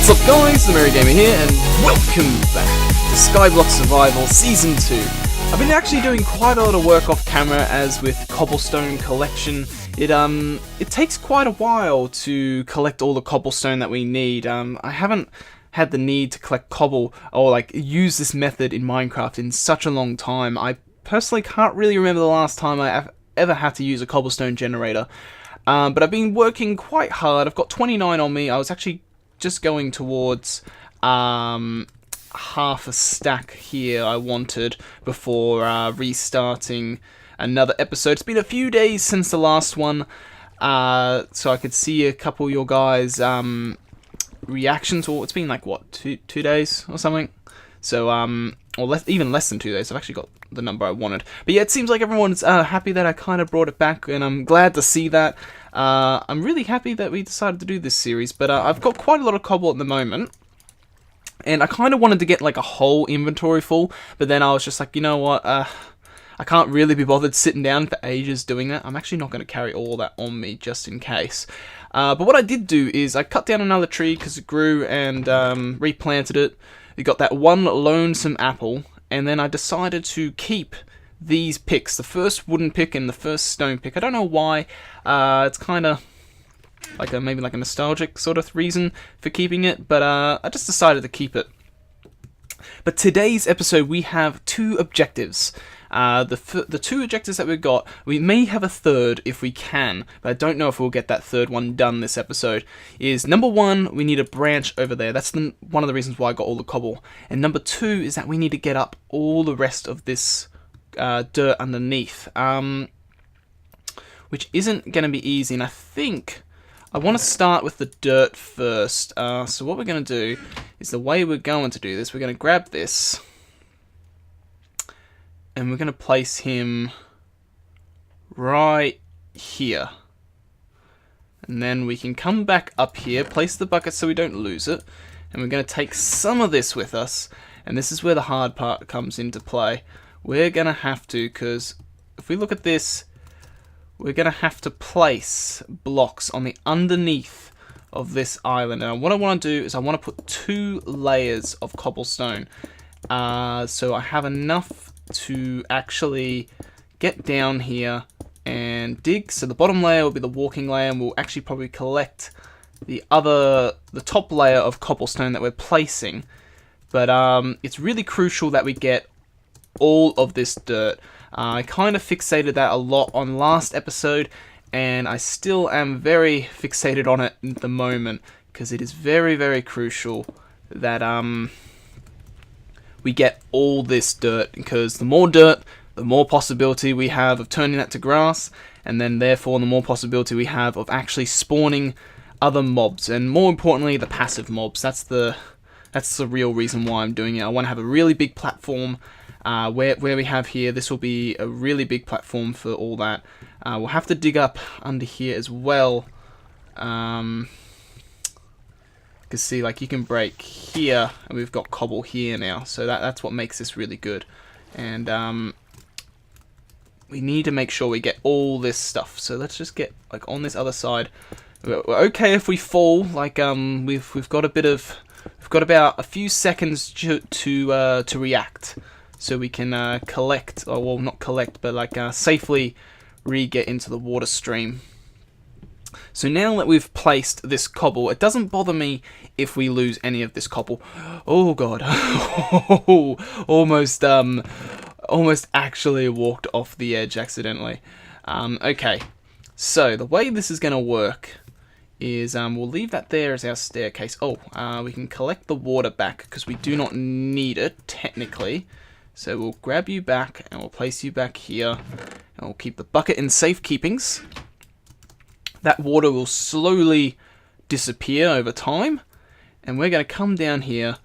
What's up guys, the Merry Gamer here, and welcome back to SkyBlock Survival Season 2. I've been actually doing quite a lot of work off camera, as with Cobble Stone collection. It takes quite a while to collect all the cobblestone that we need. I haven't had the need to collect cobble, or like use this method in Minecraft in such a long time. I personally can't really remember the last time I ever had to use a cobblestone generator. But I've been working quite hard. I've got 29 on me. I was actually just going towards half a stack here I wanted before restarting another episode. It's been a few days since the last one, so I could see a couple of your guys' reactions. Or it's been like, what, two days or something? So, or even less than 2 days. I've actually got the number I wanted. But yeah, it seems like everyone's happy that I kind of brought it back, and I'm glad to see that. I'm really happy that we decided to do this series, but I've got quite a lot of cobble at the moment, and I kind of wanted to get like a whole inventory full, but then I was just like, you know what, I can't really be bothered sitting down for ages doing that. I'm actually not going to carry all that on me just in case. But what I did do is I cut down another tree because it grew, and replanted it. We got that one lonesome apple, and then I decided to keep these picks, the first wooden pick and the first stone pick. I don't know why. It's kind of like maybe like a nostalgic sort of reason for keeping it, but I just decided to keep it. But today's episode we have two objectives. The two objectives that we've got, we may have a third if we can, but I don't know if we'll get that third one done this episode, is number one, we need a branch over there. That's one of the reasons why I got all the cobble. And number two is that we need to get up all the rest of this dirt underneath, which isn't going to be easy, and I think I want to start with the dirt first. So what we're going to do is, the way we're going to do this, we're going to grab this, and we're going to place him right here. And then we can come back up here, place the bucket so we don't lose it, and we're going to take some of this with us, and this is where the hard part comes into play. We're going to have to, because if we look at this, we're going to have to place blocks on the underneath of this island. And what I want to do is I want to put 2 layers of cobblestone. So I have enough to actually get down here and dig. So the bottom layer will be the walking layer, and we'll actually probably collect the top layer of cobblestone that we're placing. But it's really crucial that we get all of this dirt. I kind of fixated that a lot on last episode, and I still am very fixated on it at the moment, because it is very, very crucial that we get all this dirt, because the more dirt, the more possibility we have of turning that to grass, and then therefore the more possibility we have of actually spawning other mobs, and more importantly the passive mobs. That's the real reason why I'm doing it. I want to have a really big platform. Where we have here, this will be a really big platform for all that. We'll have to dig up under here as well. You can see, like, you can break here, and we've got cobble here now. So that's what makes this really good. And we need to make sure we get all this stuff. So let's just get like on this other side. We're okay if we fall. Like we've got about a few seconds to react. So we can collect, or well, not collect, but like safely re-get into the water stream. So now that we've placed this cobble, it doesn't bother me if we lose any of this cobble. Oh god, almost actually walked off the edge accidentally. Okay, so the way this is going to work is we'll leave that there as our staircase. We can collect the water back because we do not need it technically. So we'll grab you back, and we'll place you back here, and we'll keep the bucket in safe keepings. That water will slowly disappear over time, and we're going to come down here,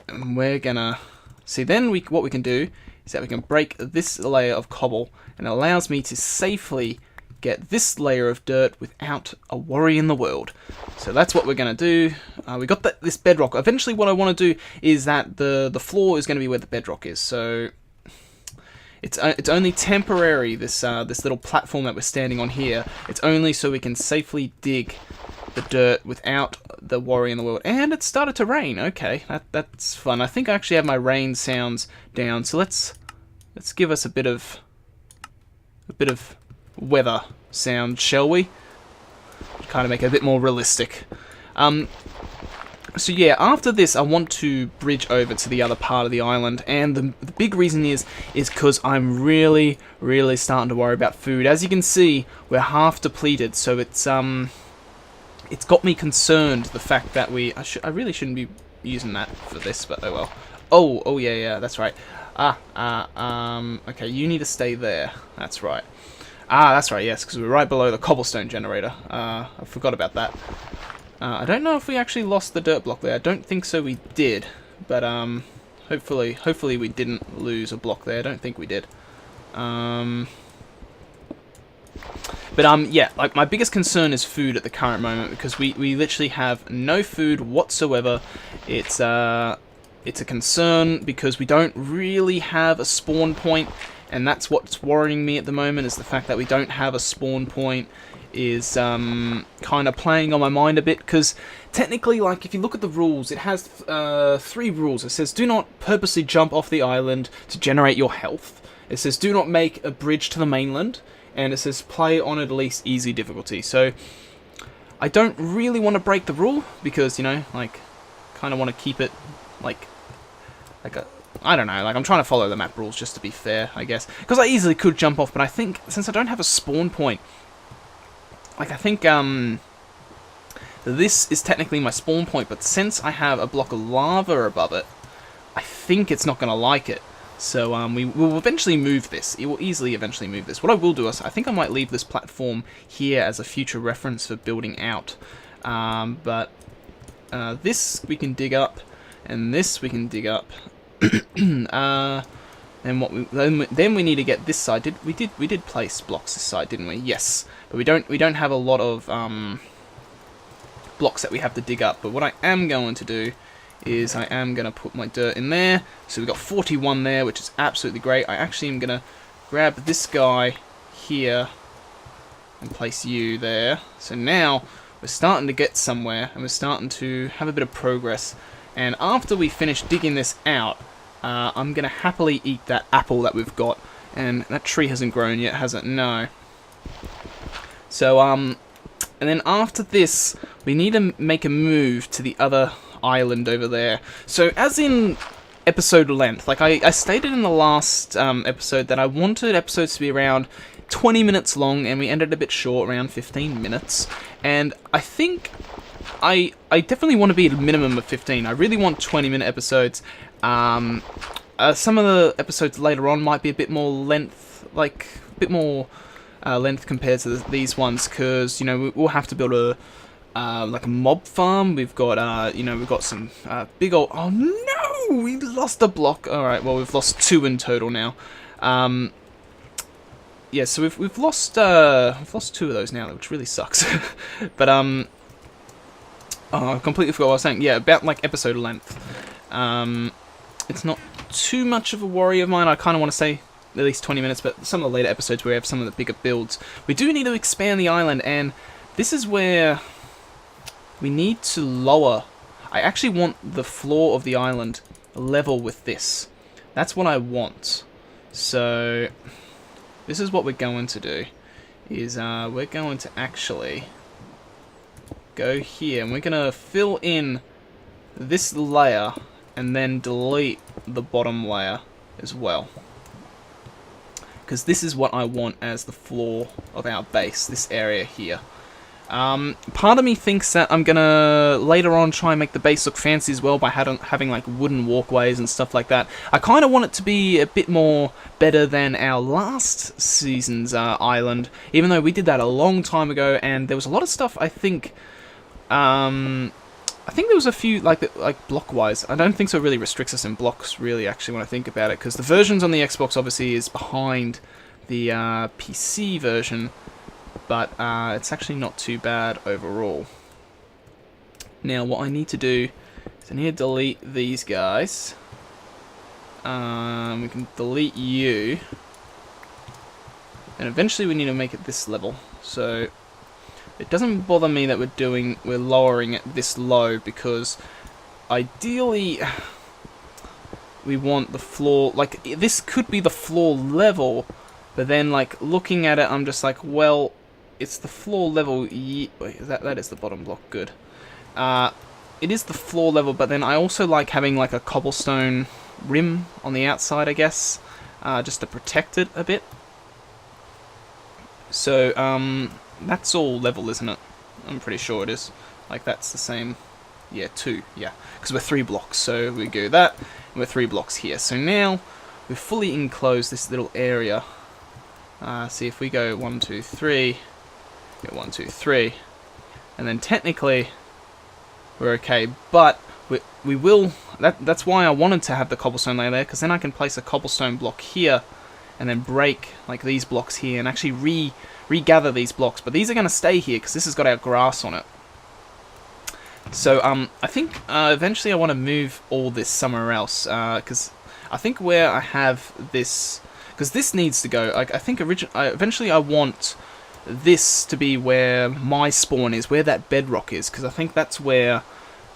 and we're going to see, then what we can do is that we can break this layer of cobble, and it allows me to safely get this layer of dirt without a worry in the world. So that's what we're going to do. We got this bedrock. Eventually what I want to do is that the floor is going to be where the bedrock is. So it's only temporary, this little platform that we're standing on here. It's only so we can safely dig the dirt without the worry in the world. And it started to rain. Okay, that's fun. I think I actually have my rain sounds down. So let's give us a bit of weather sound, shall we? Kind of make it a bit more realistic. So yeah, after this, I want to bridge over to the other part of the island, and the big reason is because I'm really starting to worry about food. As you can see, we're half depleted, so it's got me concerned, the fact that I really shouldn't be using that for this, but oh well. Oh yeah, that's right. Okay, you need to stay there. That's right. That's right, yes, because we're right below the Cobble Stone generator. I forgot about that. I don't know if we actually lost the dirt block there. I don't think so we did, but hopefully we didn't lose a block there. I don't think we did. Yeah, like my biggest concern is food at the current moment, because we literally have no food whatsoever. It's a concern because we don't really have a spawn point, and that's what's worrying me at the moment, is the fact that we don't have a spawn point is kind of playing on my mind a bit, because technically, like, if you look at the rules, it has 3 rules. It says do not purposely jump off the island to generate your health. It says do not make a bridge to the mainland, and it says play on at least easy difficulty. So I don't really want to break the rule, because, you know, like, kind of want to keep it like a, I don't know, like, I'm trying to follow the map rules just to be fair, I guess, because I easily could jump off, but I think since I don't have a spawn point, like, I think this is technically my spawn point, but since I have a block of lava above it, I think it's not going to like it. So we will eventually move this. It will easily eventually move this. What I will do is, I think I might leave this platform here as a future reference for building out. But this we can dig up, and this we can dig up. And then we need to get this side. We did place blocks this side, didn't we? Yes, but we don't have a lot of blocks that we have to dig up. But what I am going to do is I am going to put my dirt in there. So we've got 41 there, which is absolutely great. I actually am going to grab this guy here and place you there. So now we're starting to get somewhere, and we're starting to have a bit of progress. And after we finish digging this out, I'm going to happily eat that apple that we've got. And that tree hasn't grown yet, has it? No. So, and then after this, we need to make a move to the other island over there. So, as in episode length, like I stated in the last episode that I wanted episodes to be around 20 minutes long, and we ended a bit short, around 15 minutes. And I think I definitely want to be at a minimum of 15. I really want 20-minute episodes. Some of the episodes later on might be a bit more length, like a bit more length compared to these ones, because, you know, we'll have to build a like a mob farm. We've got you know, we've got some big old. Oh no, we lost a block. All right, well, we've lost 2 in total now. Yeah, so we've lost 2 of those now, which really sucks. But oh, I completely forgot what I was saying. Yeah, about like episode length. It's not too much of a worry of mine. I kind of want to say at least 20 minutes, but some of the later episodes where we have some of the bigger builds, we do need to expand the island, and this is where we need to lower. I actually want the floor of the island level with this. That's what I want. So this is what we're going to do, is we're going to actually go here, and we're going to fill in this layer and then delete the bottom layer as well, because this is what I want as the floor of our base, this area here. Part of me thinks that I'm gonna later on try and make the base look fancy as well by having like wooden walkways and stuff like that. I kind of want it to be a bit more better than our last season's island, even though we did that a long time ago, and there was a lot of stuff. I think there was a few, like block-wise. I don't think so it really restricts us in blocks, really, actually, when I think about it, because the versions on the Xbox, obviously, is behind the PC version, but it's actually not too bad overall. Now, what I need to do is I need to delete these guys. We can delete you. And eventually we need to make it this level. So It doesn't bother me that we're lowering it this low, because ideally we want the floor, like, this could be the floor level, but then, like, looking at it, I'm just like, well, it's the floor level. Wait, that is the bottom block. Good. It is the floor level, but then I also like having like a cobblestone rim on the outside, I guess, just to protect it a bit. So that's all level, isn't it? I'm pretty sure it is. Like, that's the same. Yeah, 2. Yeah, because we're 3 blocks. So we go that, and we're 3 blocks here. So now we've fully enclosed this little area. See if we go 1, 2, 3. Go 1, 2, 3, and then technically we're okay. But we will. That's why I wanted to have the cobblestone layer there, because then I can place a cobblestone block here, and then break like these blocks here, and actually regather these blocks. But these are going to stay here because this has got our grass on it. So I think eventually I want to move all this somewhere else, because I think where I have this, because this needs to go. Like, I think eventually I want this to be where my spawn is, where that bedrock is, because I think that's where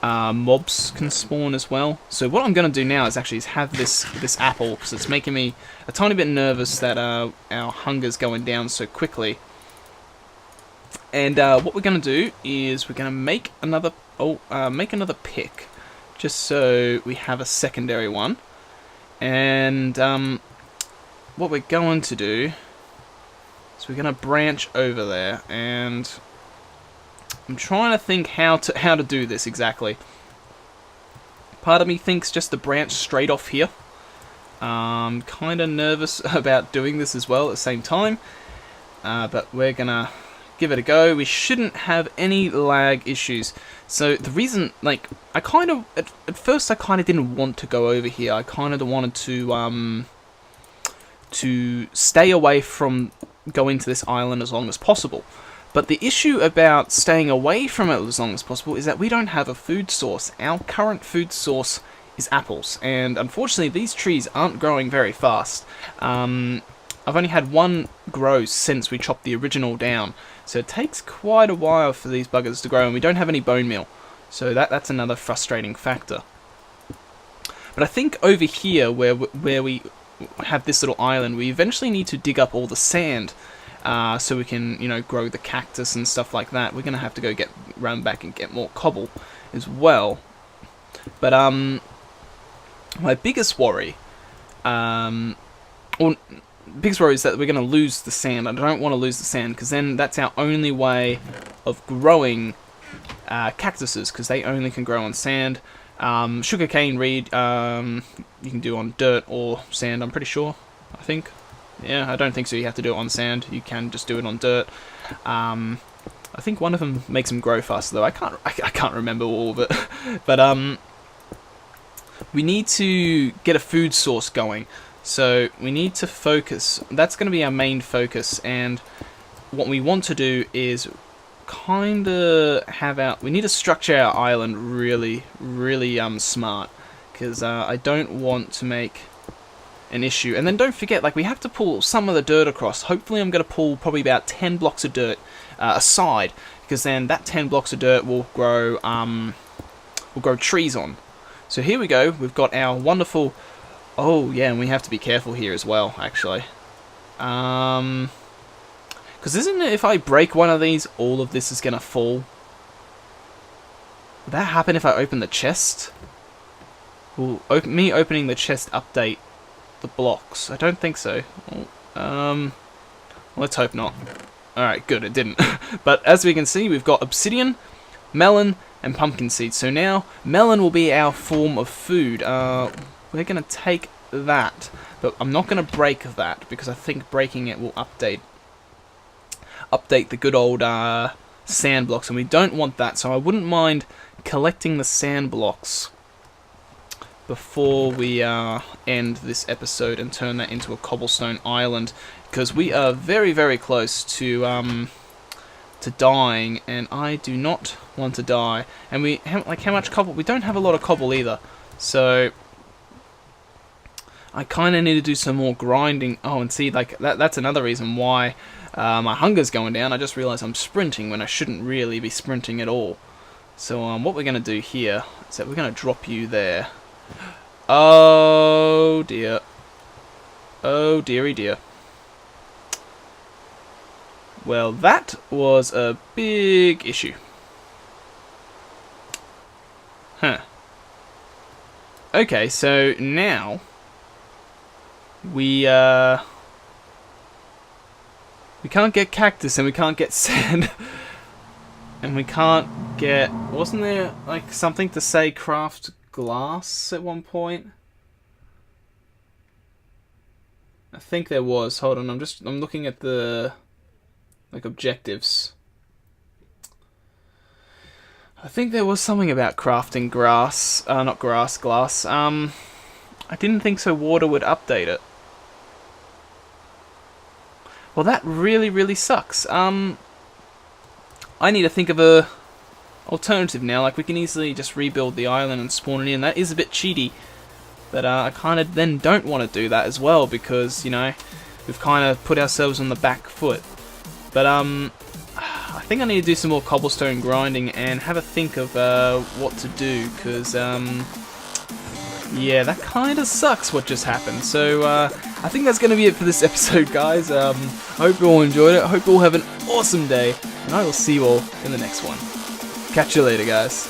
mobs can spawn as well. So what I'm going to do now is actually have this apple, because it's making me a tiny bit nervous that our hunger's going down so quickly. And what we're going to do is we're going to make another pick, just so we have a secondary one. And what we're going to do, so we're going to branch over there, and I'm trying to think how to do this exactly. Part of me thinks just to branch straight off here. I'm kind of nervous about doing this as well at the same time, but we're going to give it a go. We shouldn't have any lag issues. So the reason, like, I kind of, at first I kind of didn't want to go over here. I kind of wanted to stay away from going to this island as long as possible. But the issue about staying away from it as long as possible is that we don't have a food source. Our current food source is apples, and unfortunately these trees aren't growing very fast. I've only had one grow since we chopped the original down, so it takes quite a while for these buggers to grow, and we don't have any bone meal, so that's another frustrating factor. But I think over here, where we have this little island, we eventually need to dig up all the sand, so we can, you know, grow the cactus and stuff like that. We're gonna have to go run back and get more cobble as well. But my biggest worry, biggest worry is that we're gonna lose the sand. I don't want to lose the sand, because then that's our only way of growing cactuses, because they only can grow on sand. Sugarcane reed, you can do on dirt or sand, I'm pretty sure. I think. Yeah, I don't think so. You have to do it on sand. You can just do it on dirt. I think one of them makes them grow faster, though. I can't remember all of it. But we need to get a food source going. So we need to focus. That's going to be our main focus. And what we want to do is kind of have we need to structure our island really, really smart, because I don't want to make an issue. And then don't forget, like, we have to pull some of the dirt across. Hopefully I'm going to pull probably about 10 blocks of dirt aside, because then that 10 blocks of dirt will grow trees on. So here we go. We've got our wonderful. Oh yeah, and we have to be careful here as well, actually. Because isn't it, if I break one of these, all of this is gonna fall? Would that happen if I open the chest? Will me opening the chest update the blocks? I don't think so. Let's hope not. Alright, good, it didn't. But as we can see, we've got obsidian, melon, and pumpkin seeds. So now, melon will be our form of food. We're going to take that, but I'm not going to break that, because I think breaking it will update the good old sand blocks, and we don't want that. So I wouldn't mind collecting the sand blocks before we end this episode and turn that into a cobblestone island, because we are very, very close to dying, and I do not want to die. And how much cobble? We don't have a lot of cobble either, so I kind of need to do some more grinding. Oh, and see, like that's another reason why My hunger's going down. I just realised I'm sprinting when I shouldn't really be sprinting at all. So what we're going to do here is that we're going to drop you there. Oh dear. Oh dearie dear. Well, that was a big issue. Huh. Okay, so now we can't get cactus and we can't get sand. And we can't get... Wasn't there like something to say craft glass at one point? I think there was. Hold on, I'm looking at the like objectives. I think there was something about crafting grass, not grass, glass. I didn't think so water would update it. Well, that really sucks. I need to think of a alternative now. Like, we can easily just rebuild the island and spawn it in. That is a bit cheaty. But I kind of then don't want to do that as well because, you know, we've kind of put ourselves on the back foot. But I think I need to do some more cobblestone grinding and have a think of what to do because, yeah, that kind of sucks what just happened. So I think that's going to be it for this episode, guys. I hope you all enjoyed it. I hope you all have an awesome day. And I will see you all in the next one. Catch you later, guys.